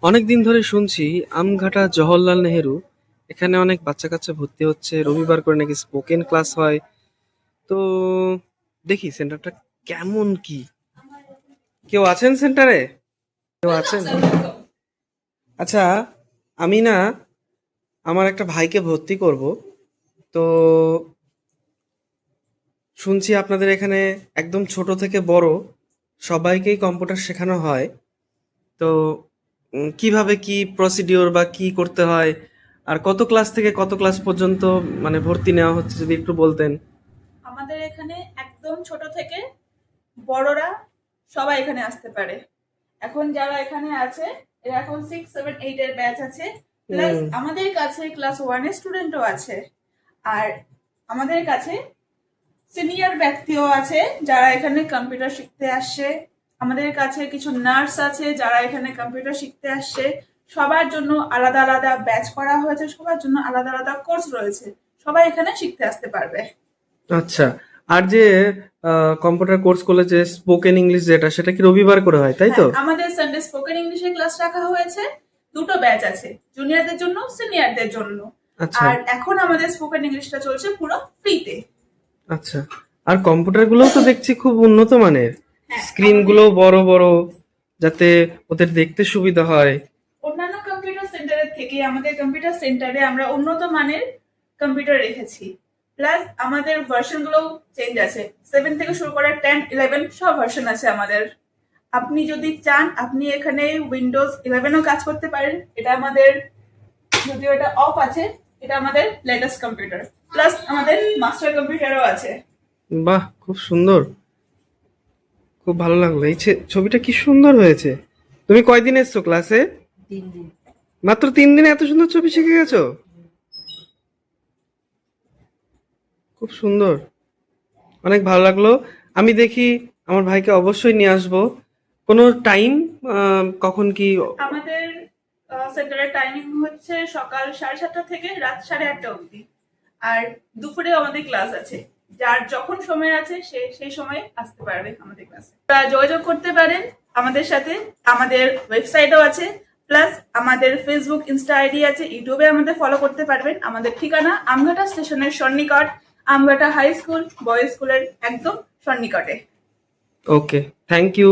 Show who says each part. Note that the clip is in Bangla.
Speaker 1: অনেকদিন ধরে শুনছি আমঘাটা জওহরলাল নেহেরু এখানে অনেক বাচ্চা কাচ্চা ভর্তি হচ্ছে, রবিবার করে নাকি স্পোকেন ক্লাস হয়। তো দেখি সেন্টারটা কেমন কি। কেউ আছেন সেন্টারে? কেউ আছেন? আচ্ছা, আমি না আমার একটা ভাইকে ভর্তি করব। তো শুনছি আপনাদের এখানে একদম ছোট থেকে বড় সবাইকেই কম্পিউটার শেখানো হয়। তো কিভাবে কি প্রসিডিওর বা কি করতে হয়, আর কত ক্লাস থেকে কত ক্লাস পর্যন্ত মানে ভর্তি নেওয়া হচ্ছে, যদি একটু বলতেন।
Speaker 2: আমাদের এখানে একদম ছোট থেকে বড়রা সবাই এখানে আসতে পারে। এখন যারা এখানে আছে এরা এখন 6, 7, 8 এর ব্যাচ আছে, প্লাস
Speaker 1: হুম।
Speaker 2: আমাদের কাছে ক্লাস 1 এর স্টুডেন্টও আছে। আর আমাদের কাছে সিনিয়র ব্যক্তিও আছে যারা এখানে কম্পিউটার শিখতে আসছে। আমাদের কাছে কিছু নার্স আছে যারা এখানে কম্পিউটার শিখতে আসছে। সবার জন্য আলাদা আলাদা ব্যাচ করা হয়েছে, সবার জন্য আলাদা আলাদা কোর্স রয়েছে। সবাই এখানে শিখতে আসতে পারবে।
Speaker 1: আচ্ছা, আর যে কম্পিউটার কোর্স করলে যে স্পোকেন ইংলিশ যেটা, সেটা কি রবিবার করে হয়, তাই
Speaker 2: হ্যাঁ,
Speaker 1: তো?
Speaker 2: আমাদের সানডে স্পোকেন ইংলিশে ক্লাস রাখা হয়েছে। দুটো ব্যাচ আছে, জুনিয়রদের জন্য, সিনিয়রদের জন্য।
Speaker 1: আচ্ছা।
Speaker 2: আর এখন আমাদের স্পোকেন ইংলিশটা চলছে পুরো ফ্রিতে।
Speaker 1: আচ্ছা, আর কম্পিউটার গুলোও তো দেখছি খুব উন্নত মানের,
Speaker 2: হ্যাঁ,
Speaker 1: স্ক্রিন
Speaker 2: আমাদের
Speaker 1: গুলো বড় বড়, যাতে ওদের দেখতে সুবিধা হয়।
Speaker 2: অন্যান্য কম্পিউটার সেন্টারের থেকে আমাদের কম্পিউটার সেন্টারে আমরা উন্নত মানের কম্পিউটার রেখেছি। প্লাস আমাদের ভার্সন গুলো চেঞ্জ আছে, 7 থেকে শুরু করে 10, 11 সব ভার্সন আছে আমাদের। আপনি যদি চান আপনি এখানে উইন্ডোজ 11ও কাজ করতে পারেন। এটা আমাদের, যদিও এটা অফ আছে, এটা আমাদের লেটেস্ট কম্পিউটার। প্লাস আমাদের মাস্টার কম্পিউটারও আছে।
Speaker 1: বাহ, খুব সুন্দর। খুব ভালো লাগলো, এই ছবিটা কি সুন্দর হয়েছে। তুমি কয়দিন এসছো ক্লাসে?
Speaker 3: 3 দিন।
Speaker 1: মাত্র 3 দিনে এত সুন্দর ছবি শিখে গেছো? খুব সুন্দর, অনেক ভালো লাগলো। আমি দেখি আমার ভাইকে অবশ্যই নিয়ে আসবো। কোনো টাইম কখন কি?
Speaker 2: আমাদের সেন্টারের টাইমিং হচ্ছে সকাল 7:30 থেকে রাত 8:30 অবধি। আর দুপুরে আমাদের ক্লাস আছে। যার যখন সময় আছে সে সেই সময় আসতে পারবে আমাদের ক্লাসে। যোগাযোগ করতে পারেন আমাদের সাথে। আমাদের ওয়েবসাইটও আছে, প্লাস আমাদের ফেসবুক, ইনস্টা আইডি আছে, ইউটিউবে আমাদের ফলো করতে পারবেন। আমাদের ঠিকানা আমঘাটা স্টেশনের সন্নিকট, আমঘাটা হাই স্কুল বয়েজ স্কুলের একদম সন্নিকটে।
Speaker 1: ওকে, থ্যাংক ইউ।